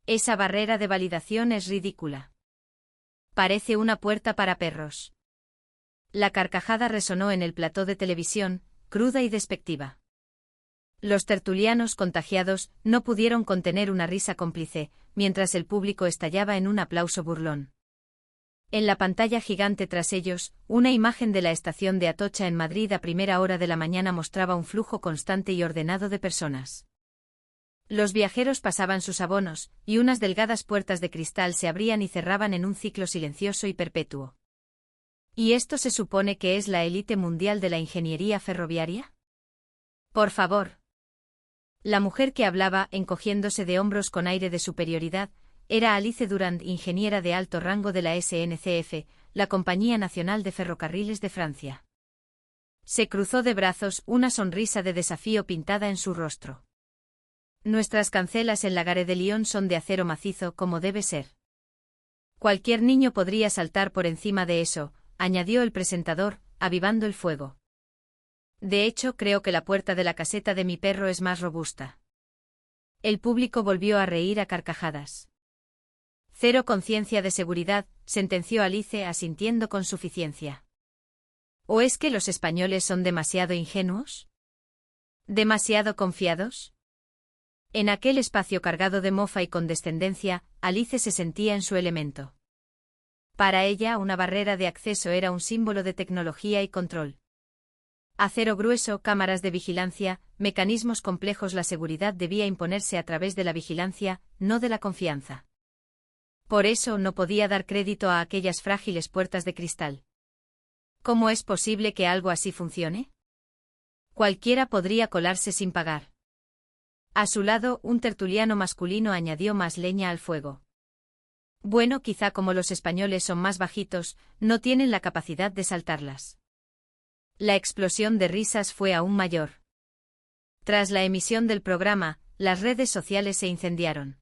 Esa barrera de validación es ridícula. Parece una puerta para perros. La carcajada resonó en el plató de televisión, cruda y despectiva. Los tertulianos contagiados no pudieron contener una risa cómplice, mientras el público estallaba en un aplauso burlón. En la pantalla gigante tras ellos, una imagen de la estación de Atocha en Madrid a primera hora de la mañana mostraba un flujo constante y ordenado de personas. Los viajeros pasaban sus abonos, y unas delgadas puertas de cristal se abrían y cerraban en un ciclo silencioso y perpetuo. ¿Y esto se supone que es la élite mundial de la ingeniería ferroviaria? Por favor. La mujer que hablaba, encogiéndose de hombros con aire de superioridad, era Alice Durand, ingeniera de alto rango de la SNCF, la Compañía Nacional de Ferrocarriles de Francia. Se cruzó de brazos, una sonrisa de desafío pintada en su rostro. Nuestras cancelas en la Gare de Lyon son de acero macizo, como debe ser. Cualquier niño podría saltar por encima de eso, añadió el presentador, avivando el fuego. De hecho, creo que la puerta de la caseta de mi perro es más robusta. El público volvió a reír a carcajadas. Cero conciencia de seguridad, sentenció Alice asintiendo con suficiencia. ¿O es que los españoles son demasiado ingenuos? ¿Demasiado confiados? En aquel espacio cargado de mofa y condescendencia, Alice se sentía en su elemento. Para ella, una barrera de acceso era un símbolo de tecnología y control. Acero grueso, cámaras de vigilancia, mecanismos complejos. La seguridad debía imponerse a través de la vigilancia, no de la confianza. Por eso no podía dar crédito a aquellas frágiles puertas de cristal. ¿Cómo es posible que algo así funcione? Cualquiera podría colarse sin pagar. A su lado, un tertuliano masculino añadió más leña al fuego. Bueno, quizá como los españoles son más bajitos, no tienen la capacidad de saltarlas. La explosión de risas fue aún mayor. Tras la emisión del programa, las redes sociales se incendiaron.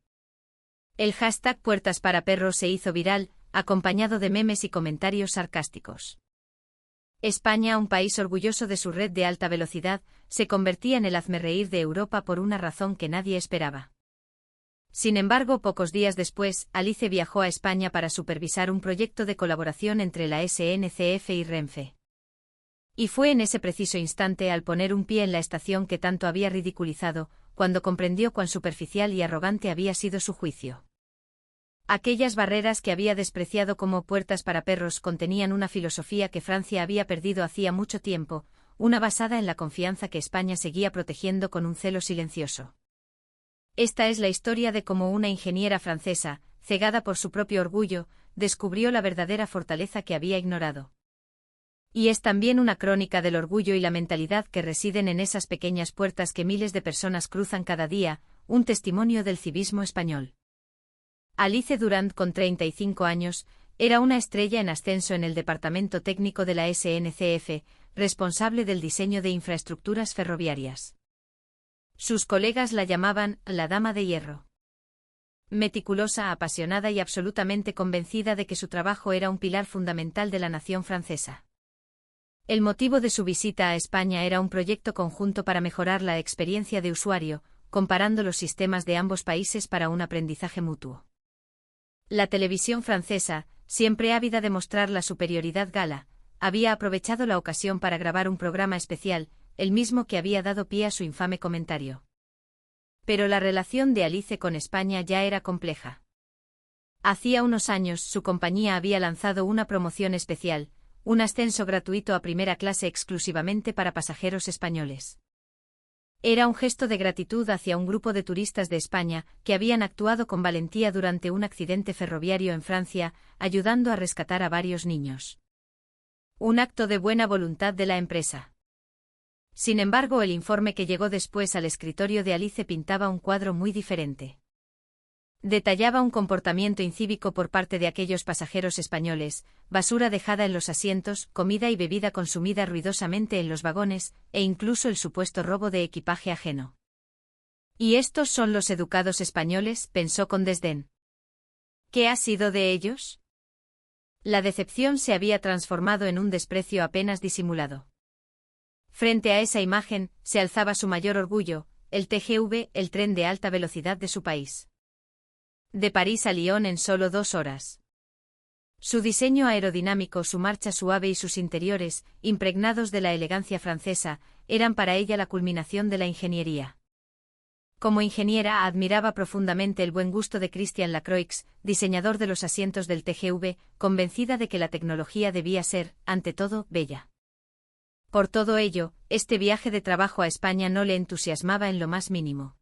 El hashtag Puertas para Perros se hizo viral, acompañado de memes y comentarios sarcásticos. España, un país orgulloso de su red de alta velocidad, se convertía en el hazmerreír de Europa por una razón que nadie esperaba. Sin embargo, pocos días después, Alice viajó a España para supervisar un proyecto de colaboración entre la SNCF y Renfe. Y fue en ese preciso instante, al poner un pie en la estación que tanto había ridiculizado, cuando comprendió cuán superficial y arrogante había sido su juicio. Aquellas barreras que había despreciado como puertas para perros contenían una filosofía que Francia había perdido hacía mucho tiempo, una basada en la confianza que España seguía protegiendo con un celo silencioso. Esta es la historia de cómo una ingeniera francesa, cegada por su propio orgullo, descubrió la verdadera fortaleza que había ignorado. Y es también una crónica del orgullo y la mentalidad que residen en esas pequeñas puertas que miles de personas cruzan cada día, un testimonio del civismo español. Alice Durand, con 35 años, era una estrella en ascenso en el departamento técnico de la SNCF, responsable del diseño de infraestructuras ferroviarias. Sus colegas la llamaban la Dama de Hierro. Meticulosa, apasionada y absolutamente convencida de que su trabajo era un pilar fundamental de la nación francesa. El motivo de su visita a España era un proyecto conjunto para mejorar la experiencia de usuario, comparando los sistemas de ambos países para un aprendizaje mutuo. La televisión francesa, siempre ávida de mostrar la superioridad gala, había aprovechado la ocasión para grabar un programa especial, el mismo que había dado pie a su infame comentario. Pero la relación de Alice con España ya era compleja. Hacía unos años su compañía había lanzado una promoción especial, un ascenso gratuito a primera clase exclusivamente para pasajeros españoles. Era un gesto de gratitud hacia un grupo de turistas de España que habían actuado con valentía durante un accidente ferroviario en Francia, ayudando a rescatar a varios niños. Un acto de buena voluntad de la empresa. Sin embargo, el informe que llegó después al escritorio de Alice pintaba un cuadro muy diferente. Detallaba un comportamiento incívico por parte de aquellos pasajeros españoles, basura dejada en los asientos, comida y bebida consumida ruidosamente en los vagones, e incluso el supuesto robo de equipaje ajeno. ¿Y estos son los educados españoles?, pensó con desdén. ¿Qué ha sido de ellos? La decepción se había transformado en un desprecio apenas disimulado. Frente a esa imagen, se alzaba su mayor orgullo, el TGV, el tren de alta velocidad de su país. De París a Lyon en solo 2 horas. Su diseño aerodinámico, su marcha suave y sus interiores, impregnados de la elegancia francesa, eran para ella la culminación de la ingeniería. Como ingeniera admiraba profundamente el buen gusto de Christian Lacroix, diseñador de los asientos del TGV, convencida de que la tecnología debía ser, ante todo, bella. Por todo ello, este viaje de trabajo a España no le entusiasmaba en lo más mínimo.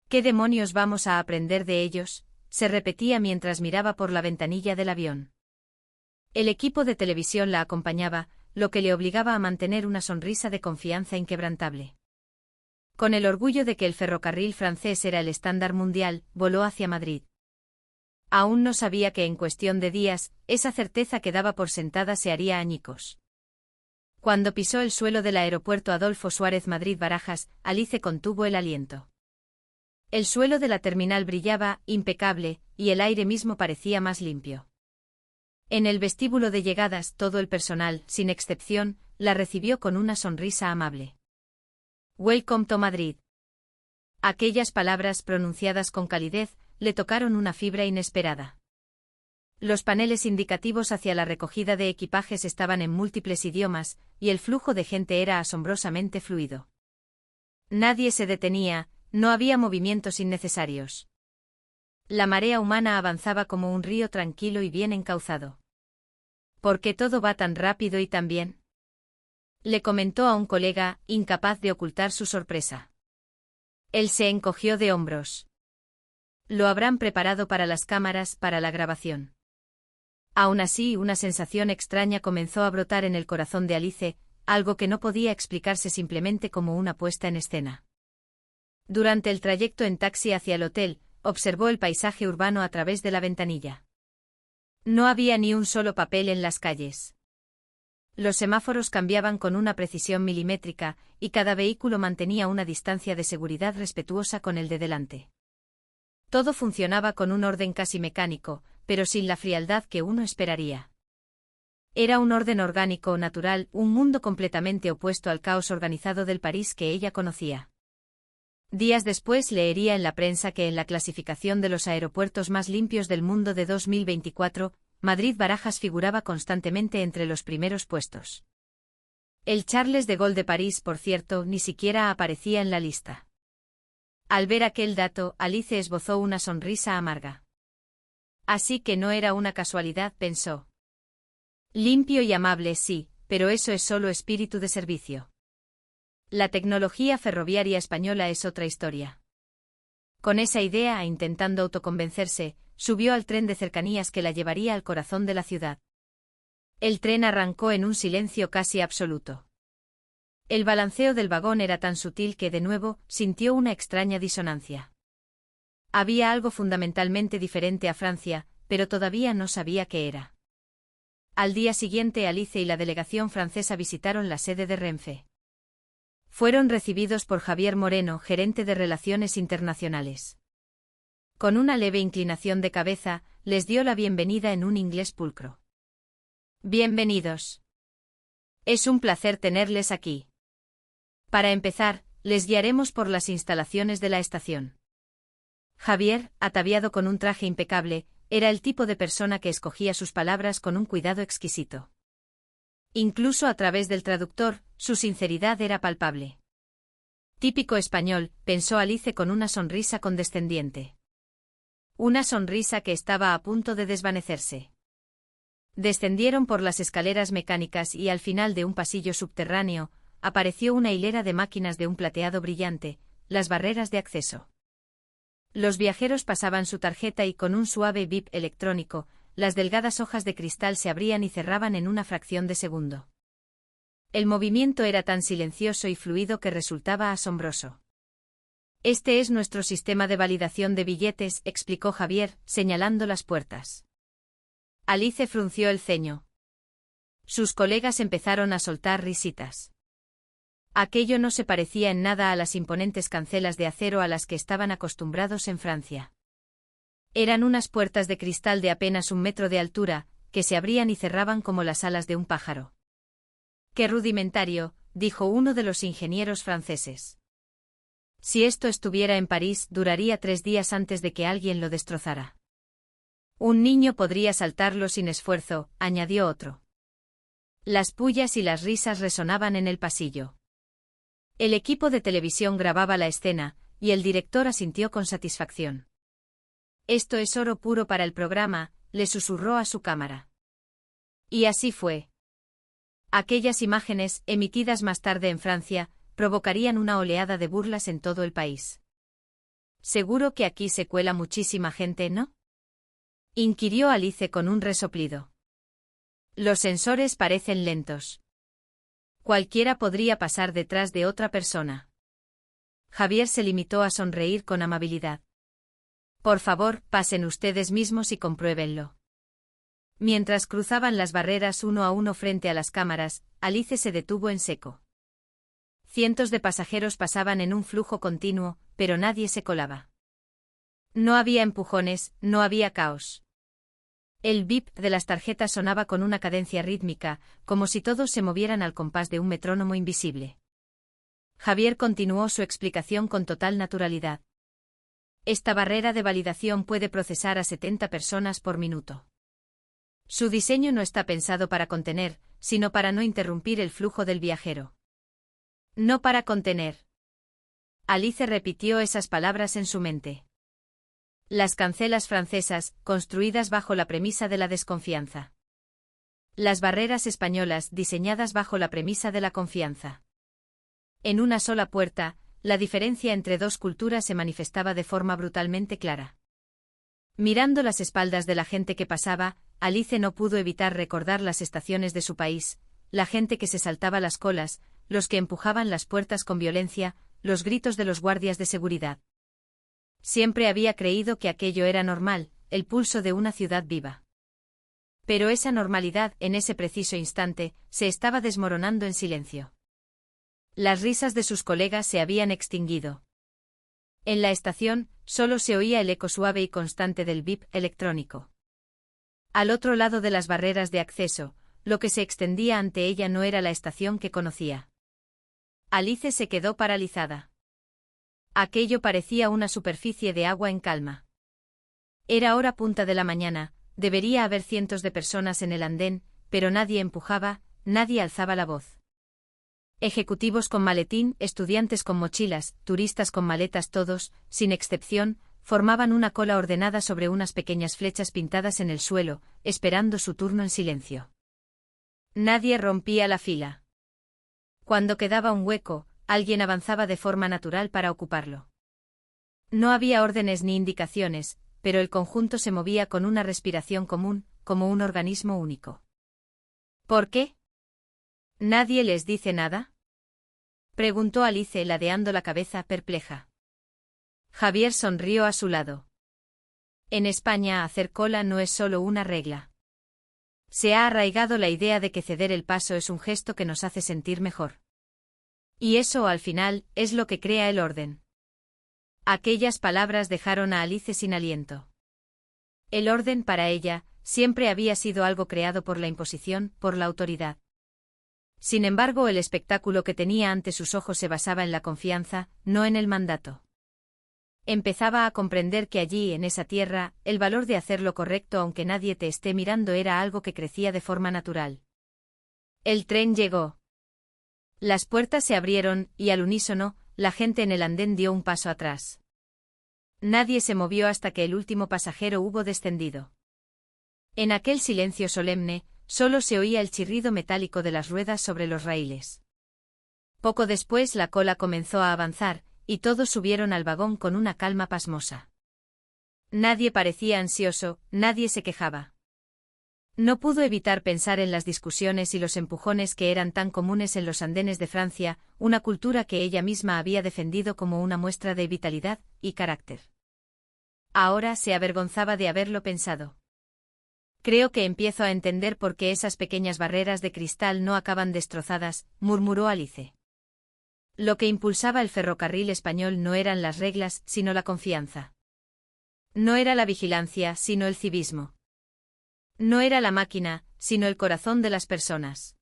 ¿Qué demonios vamos a aprender de ellos?, se repetía mientras miraba por la ventanilla del avión. El equipo de televisión la acompañaba, lo que le obligaba a mantener una sonrisa de confianza inquebrantable. Con el orgullo de que el ferrocarril francés era el estándar mundial, voló hacia Madrid. Aún no sabía que en cuestión de días, esa certeza que daba por sentada se haría añicos. Cuando pisó el suelo del aeropuerto Adolfo Suárez Madrid-Barajas, Alice contuvo el aliento. El suelo de la terminal brillaba, impecable, y el aire mismo parecía más limpio. En el vestíbulo de llegadas, todo el personal, sin excepción, la recibió con una sonrisa amable. Welcome to Madrid. Aquellas palabras pronunciadas con calidez, le tocaron una fibra inesperada. Los paneles indicativos hacia la recogida de equipajes estaban en múltiples idiomas, y el flujo de gente era asombrosamente fluido. Nadie se detenía, no había movimientos innecesarios. La marea humana avanzaba como un río tranquilo y bien encauzado. ¿Por qué todo va tan rápido y tan bien?, le comentó a un colega, incapaz de ocultar su sorpresa. Él se encogió de hombros. Lo habrán preparado para las cámaras, para la grabación. Aún así, una sensación extraña comenzó a brotar en el corazón de Alice, algo que no podía explicarse simplemente como una puesta en escena. Durante el trayecto en taxi hacia el hotel, observó el paisaje urbano a través de la ventanilla. No había ni un solo papel en las calles. Los semáforos cambiaban con una precisión milimétrica, y cada vehículo mantenía una distancia de seguridad respetuosa con el de delante. Todo funcionaba con un orden casi mecánico, pero sin la frialdad que uno esperaría. Era un orden orgánico, natural, un mundo completamente opuesto al caos organizado del París que ella conocía. Días después leería en la prensa que en la clasificación de los aeropuertos más limpios del mundo de 2024, Madrid-Barajas figuraba constantemente entre los primeros puestos. El Charles de Gaulle de París, por cierto, ni siquiera aparecía en la lista. Al ver aquel dato, Alice esbozó una sonrisa amarga. Así que no era una casualidad, pensó. Limpio y amable, sí, pero eso es solo espíritu de servicio. La tecnología ferroviaria española es otra historia. Con esa idea, intentando autoconvencerse, subió al tren de cercanías que la llevaría al corazón de la ciudad. El tren arrancó en un silencio casi absoluto. El balanceo del vagón era tan sutil que de nuevo sintió una extraña disonancia. Había algo fundamentalmente diferente a Francia, pero todavía no sabía qué era. Al día siguiente, Alice y la delegación francesa visitaron la sede de Renfe. Fueron recibidos por Javier Moreno, gerente de Relaciones Internacionales. Con una leve inclinación de cabeza, les dio la bienvenida en un inglés pulcro. Bienvenidos. Es un placer tenerles aquí. Para empezar, les guiaremos por las instalaciones de la estación. Javier, ataviado con un traje impecable, era el tipo de persona que escogía sus palabras con un cuidado exquisito. Incluso a través del traductor, su sinceridad era palpable. Típico español, pensó Alice con una sonrisa condescendiente. Una sonrisa que estaba a punto de desvanecerse. Descendieron por las escaleras mecánicas y al final de un pasillo subterráneo, apareció una hilera de máquinas de un plateado brillante, las barreras de acceso. Los viajeros pasaban su tarjeta y con un suave bip electrónico, las delgadas hojas de cristal se abrían y cerraban en una fracción de segundo. El movimiento era tan silencioso y fluido que resultaba asombroso. Este es nuestro sistema de validación de billetes, explicó Javier, señalando las puertas. Alice frunció el ceño. Sus colegas empezaron a soltar risitas. Aquello no se parecía en nada a las imponentes cancelas de acero a las que estaban acostumbrados en Francia. Eran unas puertas de cristal de apenas 1 metro de altura, que se abrían y cerraban como las alas de un pájaro. ¡Qué rudimentario!, dijo uno de los ingenieros franceses. Si esto estuviera en París, duraría 3 días antes de que alguien lo destrozara. Un niño podría saltarlo sin esfuerzo, añadió otro. Las pullas y las risas resonaban en el pasillo. El equipo de televisión grababa la escena, y el director asintió con satisfacción. Esto es oro puro para el programa, le susurró a su cámara. Y así fue. Aquellas imágenes, emitidas más tarde en Francia, provocarían una oleada de burlas en todo el país. Seguro que aquí se cuela muchísima gente, ¿no? Inquirió Alice con un resoplido. Los sensores parecen lentos. Cualquiera podría pasar detrás de otra persona. Javier se limitó a sonreír con amabilidad. Por favor, pasen ustedes mismos y compruébenlo. Mientras cruzaban las barreras uno a uno frente a las cámaras, Alice se detuvo en seco. Cientos de pasajeros pasaban en un flujo continuo, pero nadie se colaba. No había empujones, no había caos. El bip de las tarjetas sonaba con una cadencia rítmica, como si todos se movieran al compás de un metrónomo invisible. Javier continuó su explicación con total naturalidad. Esta barrera de validación puede procesar a 70 personas por minuto. Su diseño no está pensado para contener, sino para no interrumpir el flujo del viajero. No para contener. Alice repitió esas palabras en su mente. Las cancelas francesas, construidas bajo la premisa de la desconfianza. Las barreras españolas, diseñadas bajo la premisa de la confianza. En una sola puerta, la diferencia entre dos culturas se manifestaba de forma brutalmente clara. Mirando las espaldas de la gente que pasaba, Alice no pudo evitar recordar las estaciones de su país, la gente que se saltaba las colas, los que empujaban las puertas con violencia, los gritos de los guardias de seguridad. Siempre había creído que aquello era normal, el pulso de una ciudad viva. Pero esa normalidad, en ese preciso instante, se estaba desmoronando en silencio. Las risas de sus colegas se habían extinguido. En la estación, solo se oía el eco suave y constante del bip electrónico. Al otro lado de las barreras de acceso, lo que se extendía ante ella no era la estación que conocía. Alice se quedó paralizada. Aquello parecía una superficie de agua en calma. Era hora punta de la mañana, debería haber cientos de personas en el andén, pero nadie empujaba, nadie alzaba la voz. Ejecutivos con maletín, estudiantes con mochilas, turistas con maletas, todos, sin excepción, formaban una cola ordenada sobre unas pequeñas flechas pintadas en el suelo, esperando su turno en silencio. Nadie rompía la fila. Cuando quedaba un hueco, alguien avanzaba de forma natural para ocuparlo. No había órdenes ni indicaciones, pero el conjunto se movía con una respiración común, como un organismo único. ¿Por qué? ¿Nadie les dice nada?, preguntó Alice ladeando la cabeza perpleja. Javier sonrió a su lado. En España hacer cola no es solo una regla. Se ha arraigado la idea de que ceder el paso es un gesto que nos hace sentir mejor. Y eso, al final, es lo que crea el orden. Aquellas palabras dejaron a Alice sin aliento. El orden, para ella, siempre había sido algo creado por la imposición, por la autoridad. Sin embargo, el espectáculo que tenía ante sus ojos se basaba en la confianza, no en el mandato. Empezaba a comprender que allí, en esa tierra, el valor de hacer lo correcto aunque nadie te esté mirando era algo que crecía de forma natural. El tren llegó. Las puertas se abrieron, y al unísono, la gente en el andén dio un paso atrás. Nadie se movió hasta que el último pasajero hubo descendido. En aquel silencio solemne, solo se oía el chirrido metálico de las ruedas sobre los raíles. Poco después la cola comenzó a avanzar, y todos subieron al vagón con una calma pasmosa. Nadie parecía ansioso, nadie se quejaba. No pudo evitar pensar en las discusiones y los empujones que eran tan comunes en los andenes de Francia, una cultura que ella misma había defendido como una muestra de vitalidad y carácter. Ahora se avergonzaba de haberlo pensado. Creo que empiezo a entender por qué esas pequeñas barreras de cristal no acaban destrozadas, murmuró Alice. Lo que impulsaba el ferrocarril español no eran las reglas, sino la confianza. No era la vigilancia, sino el civismo. No era la máquina, sino el corazón de las personas.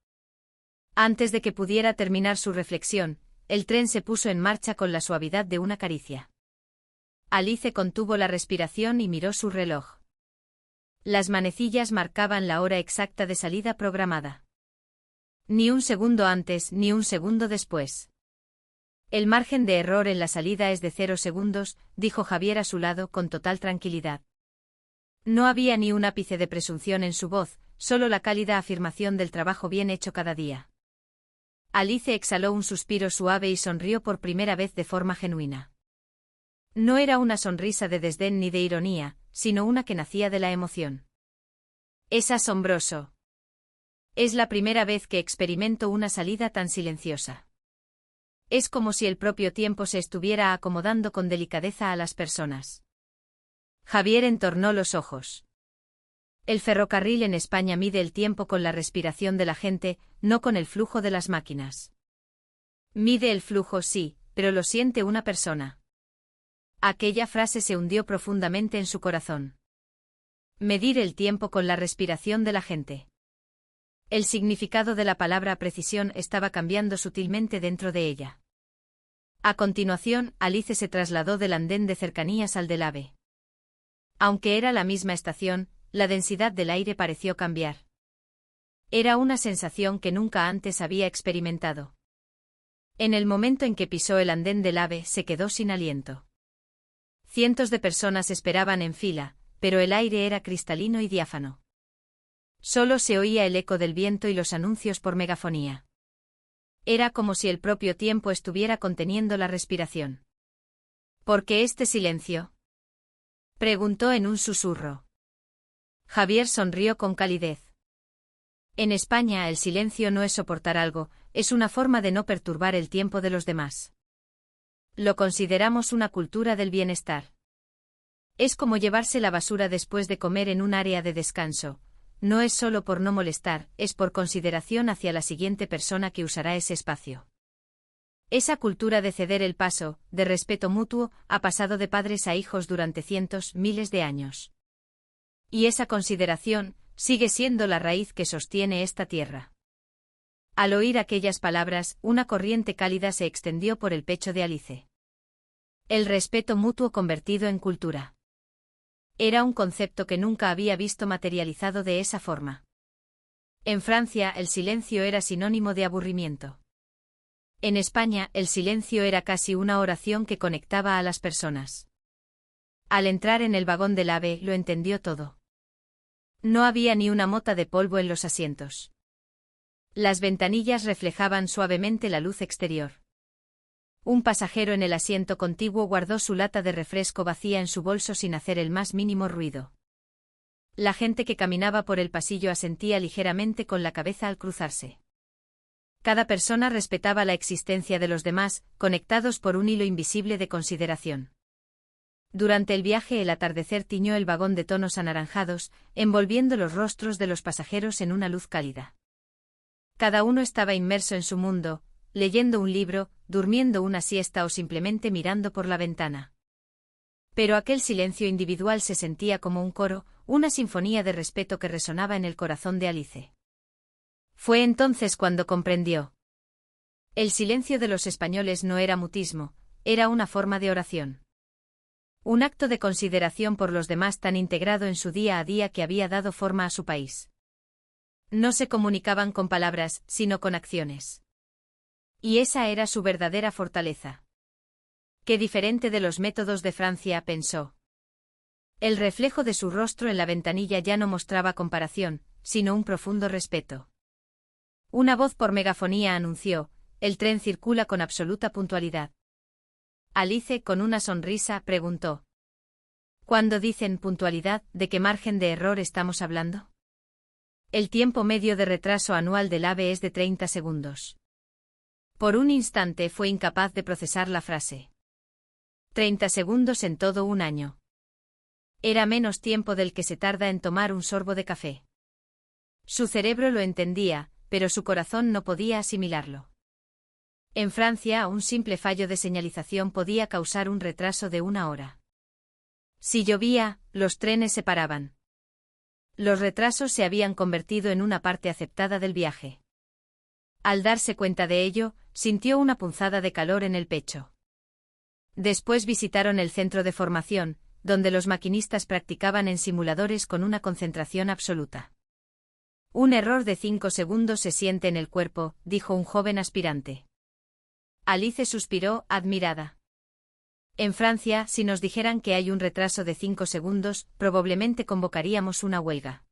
Antes de que pudiera terminar su reflexión, el tren se puso en marcha con la suavidad de una caricia. Alice contuvo la respiración y miró su reloj. Las manecillas marcaban la hora exacta de salida programada. Ni un segundo antes ni un segundo después. El margen de error en la salida es de 0 segundos, dijo Javier a su lado con total tranquilidad. No había ni un ápice de presunción en su voz, solo la cálida afirmación del trabajo bien hecho cada día. Alice exhaló un suspiro suave y sonrió por primera vez de forma genuina. No era una sonrisa de desdén ni de ironía, sino una que nacía de la emoción. Es asombroso. Es la primera vez que experimento una salida tan silenciosa. Es como si el propio tiempo se estuviera acomodando con delicadeza a las personas. Javier entornó los ojos. El ferrocarril en España mide el tiempo con la respiración de la gente, no con el flujo de las máquinas. Mide el flujo, sí, pero lo siente una persona. Aquella frase se hundió profundamente en su corazón. Medir el tiempo con la respiración de la gente. El significado de la palabra precisión estaba cambiando sutilmente dentro de ella. A continuación, Alice se trasladó del andén de cercanías al del AVE. Aunque era la misma estación, la densidad del aire pareció cambiar. Era una sensación que nunca antes había experimentado. En el momento en que pisó el andén del AVE, se quedó sin aliento. Cientos de personas esperaban en fila, pero el aire era cristalino y diáfano. Solo se oía el eco del viento y los anuncios por megafonía. Era como si el propio tiempo estuviera conteniendo la respiración. ¿Por qué este silencio?, preguntó en un susurro. Javier sonrió con calidez. En España el silencio no es soportar algo, es una forma de no perturbar el tiempo de los demás. Lo consideramos una cultura del bienestar. Es como llevarse la basura después de comer en un área de descanso. No es solo por no molestar, es por consideración hacia la siguiente persona que usará ese espacio. Esa cultura de ceder el paso, de respeto mutuo, ha pasado de padres a hijos durante cientos, miles de años. Y esa consideración sigue siendo la raíz que sostiene esta tierra. Al oír aquellas palabras, una corriente cálida se extendió por el pecho de Alice. El respeto mutuo convertido en cultura. Era un concepto que nunca había visto materializado de esa forma. En Francia, el silencio era sinónimo de aburrimiento. En España, el silencio era casi una oración que conectaba a las personas. Al entrar en el vagón del AVE, lo entendió todo. No había ni una mota de polvo en los asientos. Las ventanillas reflejaban suavemente la luz exterior. Un pasajero en el asiento contiguo guardó su lata de refresco vacía en su bolso sin hacer el más mínimo ruido. La gente que caminaba por el pasillo asentía ligeramente con la cabeza al cruzarse. Cada persona respetaba la existencia de los demás, conectados por un hilo invisible de consideración. Durante el viaje el atardecer tiñó el vagón de tonos anaranjados, envolviendo los rostros de los pasajeros en una luz cálida. Cada uno estaba inmerso en su mundo, leyendo un libro, durmiendo una siesta o simplemente mirando por la ventana. Pero aquel silencio individual se sentía como un coro, una sinfonía de respeto que resonaba en el corazón de Alice. Fue entonces cuando comprendió. El silencio de los españoles no era mutismo, era una forma de oración. Un acto de consideración por los demás tan integrado en su día a día que había dado forma a su país. No se comunicaban con palabras, sino con acciones. Y esa era su verdadera fortaleza. Qué diferente de los métodos de Francia, pensó. El reflejo de su rostro en la ventanilla ya no mostraba comparación, sino un profundo respeto. Una voz por megafonía anunció: el tren circula con absoluta puntualidad. Alice, con una sonrisa, preguntó: ¿cuándo dicen puntualidad, de qué margen de error estamos hablando? El tiempo medio de retraso anual del AVE es de 30 segundos. Por un instante fue incapaz de procesar la frase. 30 segundos en todo un año. Era menos tiempo del que se tarda en tomar un sorbo de café. Su cerebro lo entendía, pero su corazón no podía asimilarlo. En Francia, un simple fallo de señalización podía causar un retraso de 1 hora. Si llovía, los trenes se paraban. Los retrasos se habían convertido en una parte aceptada del viaje. Al darse cuenta de ello, sintió una punzada de calor en el pecho. Después visitaron el centro de formación, donde los maquinistas practicaban en simuladores con una concentración absoluta. Un error de 5 segundos se siente en el cuerpo, dijo un joven aspirante. Alice suspiró, admirada. En Francia, si nos dijeran que hay un retraso de 5 segundos, probablemente convocaríamos una huelga.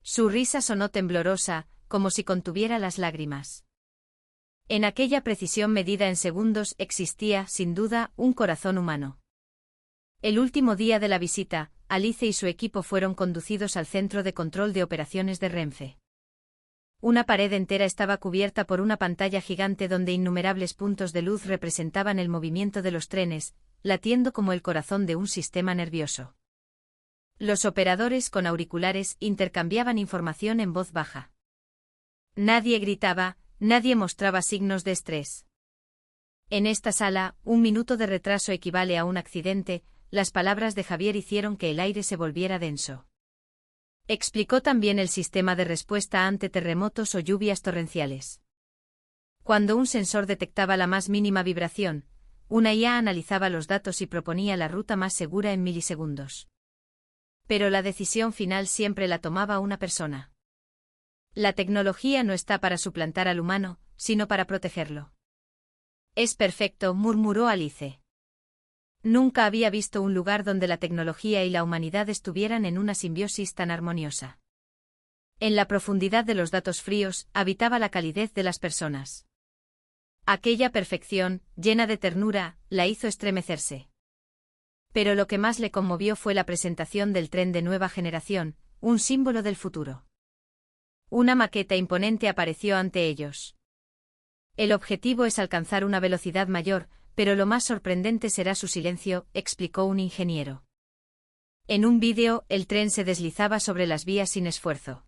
Su risa sonó temblorosa, como si contuviera las lágrimas. En aquella precisión medida en segundos existía, sin duda, un corazón humano. El último día de la visita, Alice y su equipo fueron conducidos al centro de control de operaciones de Renfe. Una pared entera estaba cubierta por una pantalla gigante donde innumerables puntos de luz representaban el movimiento de los trenes, latiendo como el corazón de un sistema nervioso. Los operadores con auriculares intercambiaban información en voz baja. Nadie gritaba, nadie mostraba signos de estrés. En esta sala, un minuto de retraso equivale a un accidente. Las palabras de Javier hicieron que el aire se volviera denso. Explicó también el sistema de respuesta ante terremotos o lluvias torrenciales. Cuando un sensor detectaba la más mínima vibración, una IA analizaba los datos y proponía la ruta más segura en milisegundos. Pero la decisión final siempre la tomaba una persona. La tecnología no está para suplantar al humano, sino para protegerlo. Es perfecto, murmuró Alice. Nunca había visto un lugar donde la tecnología y la humanidad estuvieran en una simbiosis tan armoniosa. En la profundidad de los datos fríos, habitaba la calidez de las personas. Aquella perfección, llena de ternura, la hizo estremecerse. Pero lo que más le conmovió fue la presentación del tren de nueva generación, un símbolo del futuro. Una maqueta imponente apareció ante ellos. El objetivo es alcanzar una velocidad mayor, pero lo más sorprendente será su silencio, explicó un ingeniero. En un vídeo, el tren se deslizaba sobre las vías sin esfuerzo.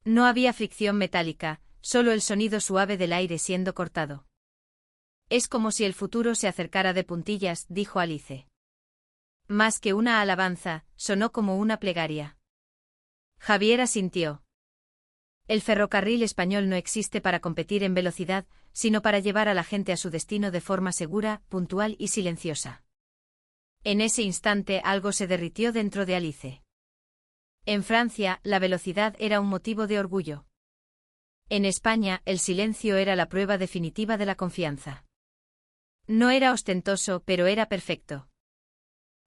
No había fricción metálica, solo el sonido suave del aire siendo cortado. Es como si el futuro se acercara de puntillas, dijo Alice. Más que una alabanza, sonó como una plegaria. Javier asintió. El ferrocarril español no existe para competir en velocidad, sino para llevar a la gente a su destino de forma segura, puntual y silenciosa. En ese instante algo se derritió dentro de Alice. En Francia, la velocidad era un motivo de orgullo. En España, el silencio era la prueba definitiva de la confianza. No era ostentoso, pero era perfecto.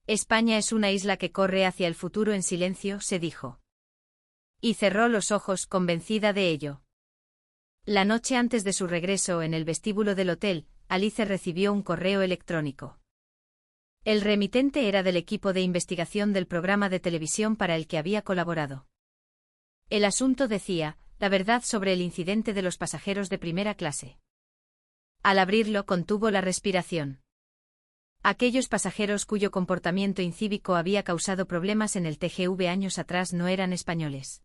España es una isla que corre hacia el futuro en silencio, se dijo. Y cerró los ojos, convencida de ello. La noche antes de su regreso en el vestíbulo del hotel, Alice recibió un correo electrónico. El remitente era del equipo de investigación del programa de televisión para el que había colaborado. El asunto decía, la verdad sobre el incidente de los pasajeros de primera clase. Al abrirlo contuvo la respiración. Aquellos pasajeros cuyo comportamiento incívico había causado problemas en el TGV años atrás no eran españoles.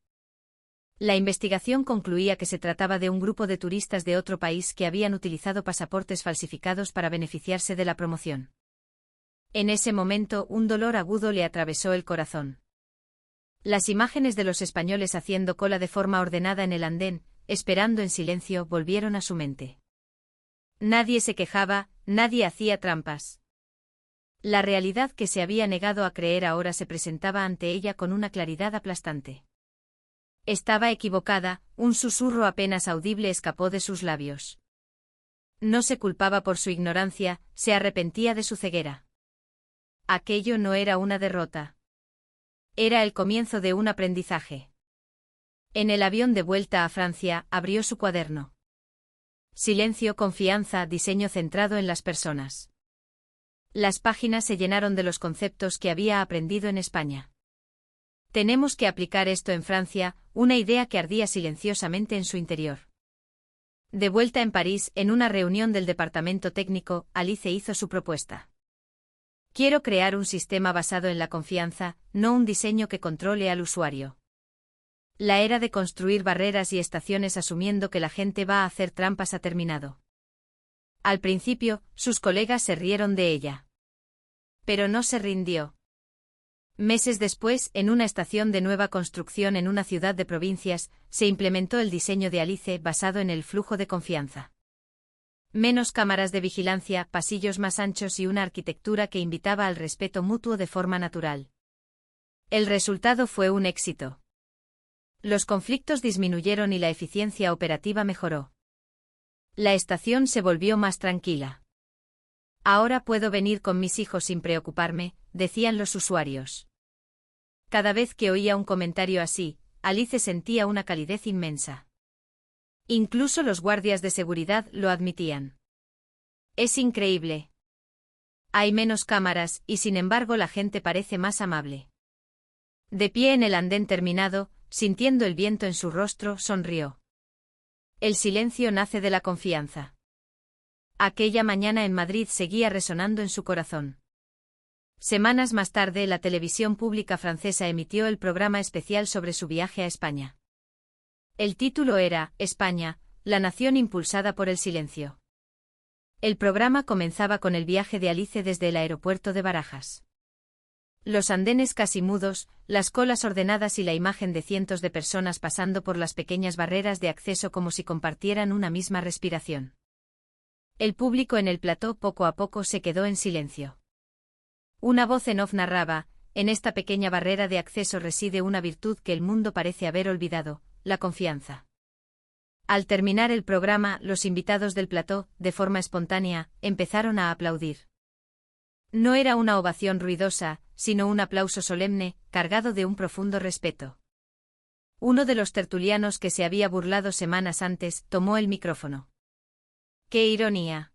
La investigación concluía que se trataba de un grupo de turistas de otro país que habían utilizado pasaportes falsificados para beneficiarse de la promoción. En ese momento un dolor agudo le atravesó el corazón. Las imágenes de los españoles haciendo cola de forma ordenada en el andén, esperando en silencio, volvieron a su mente. Nadie se quejaba, nadie hacía trampas. La realidad que se había negado a creer ahora se presentaba ante ella con una claridad aplastante. Estaba equivocada, un susurro apenas audible escapó de sus labios. No se culpaba por su ignorancia, se arrepentía de su ceguera. Aquello no era una derrota. Era el comienzo de un aprendizaje. En el avión de vuelta a Francia, abrió su cuaderno. Silencio, confianza, diseño centrado en las personas. Las páginas se llenaron de los conceptos que había aprendido en España. Tenemos que aplicar esto en Francia, una idea que ardía silenciosamente en su interior. De vuelta en París, en una reunión del departamento técnico, Alice hizo su propuesta. Quiero crear un sistema basado en la confianza, no un diseño que controle al usuario. La era de construir barreras y estaciones asumiendo que la gente va a hacer trampas ha terminado. Al principio, sus colegas se rieron de ella. Pero no se rindió. Meses después, en una estación de nueva construcción en una ciudad de provincias, se implementó el diseño de Alice basado en el flujo de confianza. Menos cámaras de vigilancia, pasillos más anchos y una arquitectura que invitaba al respeto mutuo de forma natural. El resultado fue un éxito. Los conflictos disminuyeron y la eficiencia operativa mejoró. La estación se volvió más tranquila. Ahora puedo venir con mis hijos sin preocuparme, decían los usuarios. Cada vez que oía un comentario así, Alice sentía una calidez inmensa. Incluso los guardias de seguridad lo admitían. Es increíble. Hay menos cámaras y sin embargo la gente parece más amable. De pie en el andén terminado, sintiendo el viento en su rostro, sonrió. El silencio nace de la confianza. Aquella mañana en Madrid seguía resonando en su corazón. Semanas más tarde, la televisión pública francesa emitió el programa especial sobre su viaje a España. El título era España, la nación impulsada por el silencio. El programa comenzaba con el viaje de Alice desde el aeropuerto de Barajas. Los andenes casi mudos, las colas ordenadas y la imagen de cientos de personas pasando por las pequeñas barreras de acceso como si compartieran una misma respiración. El público en el plató poco a poco se quedó en silencio. Una voz en off narraba: en esta pequeña barrera de acceso reside una virtud que el mundo parece haber olvidado, la confianza. Al terminar el programa, los invitados del plató, de forma espontánea, empezaron a aplaudir. No era una ovación ruidosa, sino un aplauso solemne, cargado de un profundo respeto. Uno de los tertulianos que se había burlado semanas antes, tomó el micrófono. ¡Qué ironía!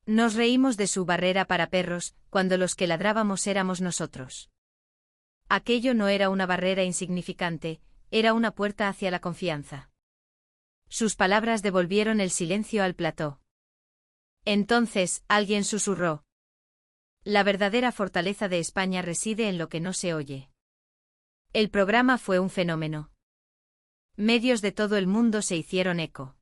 Nos reímos de su barrera para perros, cuando los que ladrábamos éramos nosotros. Aquello no era una barrera insignificante, era una puerta hacia la confianza. Sus palabras devolvieron el silencio al plató. Entonces, alguien susurró: la verdadera fortaleza de España reside en lo que no se oye. El programa fue un fenómeno. Medios de todo el mundo se hicieron eco.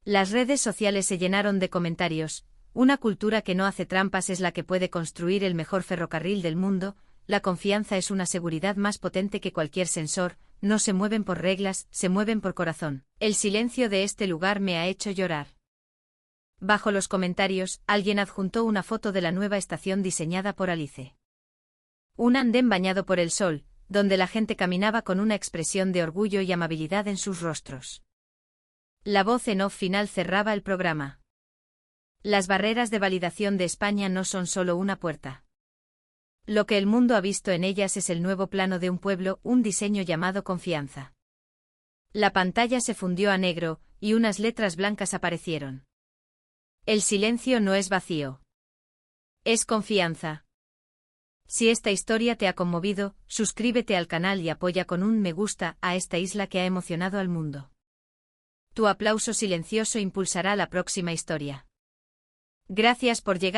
Las redes sociales se llenaron de comentarios: una cultura que no hace trampas es la que puede construir el mejor ferrocarril del mundo, la confianza es una seguridad más potente que cualquier sensor, no se mueven por reglas, se mueven por corazón. El silencio de este lugar me ha hecho llorar. Bajo los comentarios, alguien adjuntó una foto de la nueva estación diseñada por Alice. Un andén bañado por el sol, donde la gente caminaba con una expresión de orgullo y amabilidad en sus rostros. La voz en off final cerraba el programa. Las barreras de validación de España no son solo una puerta. Lo que el mundo ha visto en ellas es el nuevo plano de un pueblo, un diseño llamado confianza. La pantalla se fundió a negro, y unas letras blancas aparecieron. El silencio no es vacío. Es confianza. Si esta historia te ha conmovido, suscríbete al canal y apoya con un me gusta a esta isla que ha emocionado al mundo. Tu aplauso silencioso impulsará la próxima historia. Gracias por llegar.